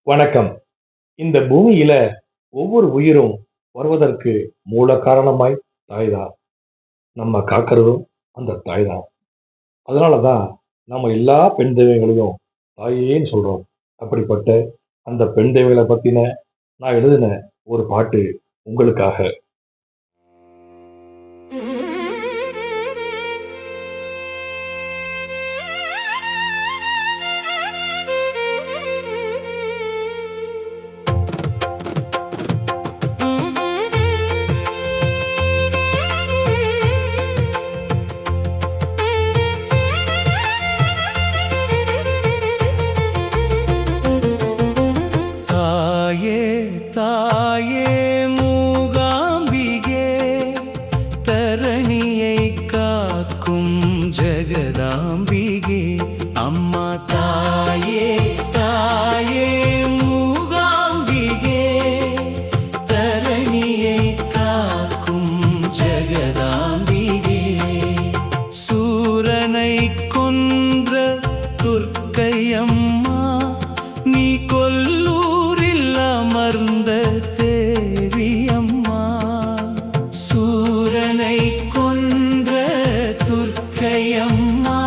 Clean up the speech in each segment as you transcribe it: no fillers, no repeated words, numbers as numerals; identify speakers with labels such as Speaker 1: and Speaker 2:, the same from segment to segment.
Speaker 1: வணக்கம். இந்த பூமியில ஒவ்வொரு உயிரும் வருவதற்கு மூல காரணமாய் தாய்தான். நம்ம காக்கிறதும் அந்த தாய்தான். அதனாலதான் நம்ம எல்லா பெண் தெய்வங்களையும் தாயேன்னு சொல்றோம். அப்படிப்பட்ட அந்த பெண் தெய்வங்கள பத்தின நான் எழுதின ஒரு பாட்டு உங்களுக்காக.
Speaker 2: தாயே தாயே மூகாம்பிகே, தரணியை காக்கும் ஜெகதாம்பிகே. அம்மா தாயே தாயே மூகாம்பிகே, தரணியை காக்கும் ஜெகதாம்பிகே. சூரனை கொன்ற துர்க்கையம்மா, நீ கொல்லூரில் அமர்ந்த தேவியம்மா. சூரனை கொன்ற துர்க்கையம்மா,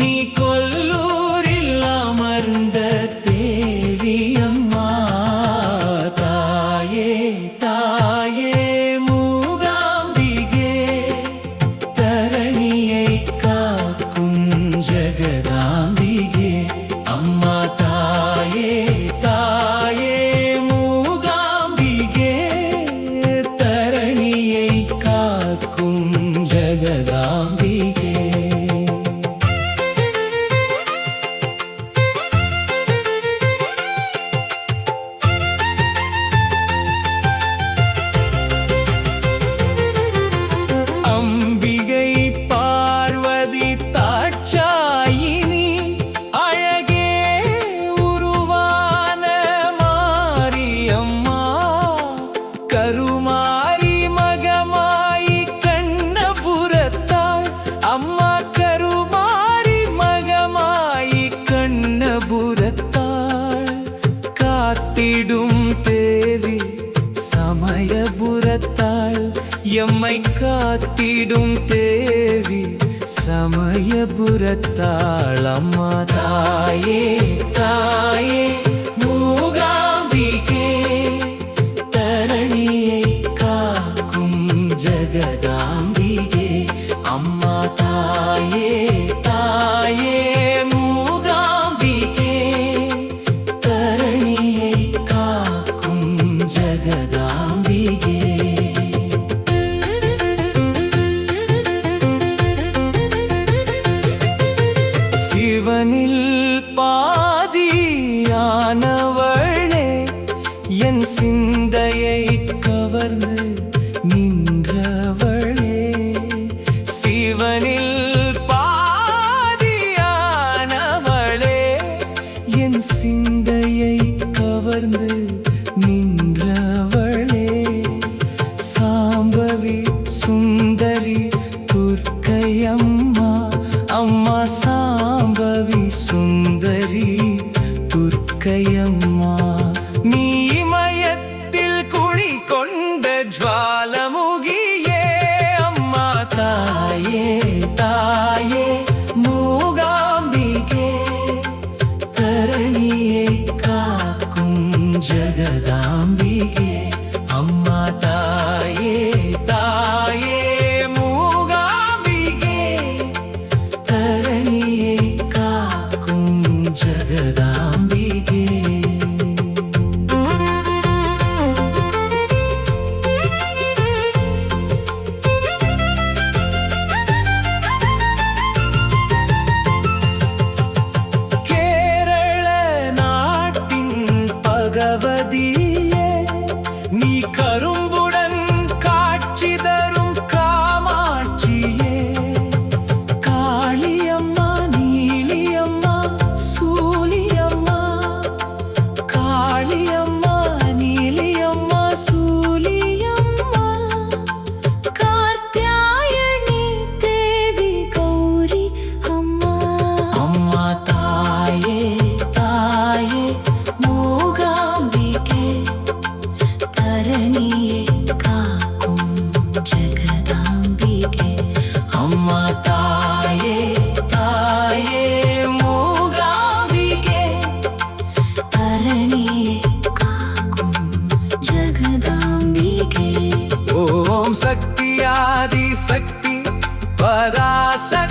Speaker 2: நீ கொல்லூரில் அமர்ந்த தேவியம்மா. தாயே தாயே மூகாம்பிகே, தரணியை காக்கும் ஜெகதாம்பிகே. அம்மா தாயே தாயே மூகாம்பிகே, தரணியை காக்கும் ஜெகதாம்பிகே. அம்பிகை பார்வதி தாட்சாயினி, அழகே உருவான மாரியம்மா. கருமாரி மகமாயி கண்ணபுரத்தாள், அம்மா கருமாரி மகமாயி கண்ணபுரத்தாள். காத்திடும் தேவி சமயபுரத்தாள், எம்மை காத்திடும் தேவி சமயபுரத்தாள். அம்மா தாயே தாயே மூகாம்பிகே, தரணியை காக்கும் ஜெகதாம்பிகே. அம்மா தாயே தாயே மூகாம்பிகே, தரணியை காக்கும் ஜெகதாம்பிகே. சிவனில் பாதியானவளே, என் சிந்தையை கவர்ந்து நின்றவளே. சிவனில் பாதியானவளே, என் சிந்தையை கவர்ந்து நின்றவளே. சாம்பவி சுந்தரி துர்க்கையம்மா, அம்மா சாம்பவி சுந்தரி துர்க்கையம்மா. நீ இமயத்தில் குடிகொண்ட ஜுவாலமுகியே, அம்மா தாயே தாயே மூகாம்பிகே, தரணியை காக்கும் ஜெகதாம்பிகே. அம்மா தாயே தாயே மூகாம்பிகே, தரணியை காக்கும் ஜெகதாம்பிகே. கேரள நாட்டின் பகவதியே, நீ கரும்புடன் காட்சி தரும் காமாட்சியே. காளியம்மா நீலியம்மா சூலியம்மா, காளியம்மா நீலியம்மா சூலியம்மா.
Speaker 3: கார்த்தியாயணி தேவி கௌரி அம்மா.
Speaker 2: அம்மா தாயே தாயே மூ ஆதிசக்தி பராசக்தி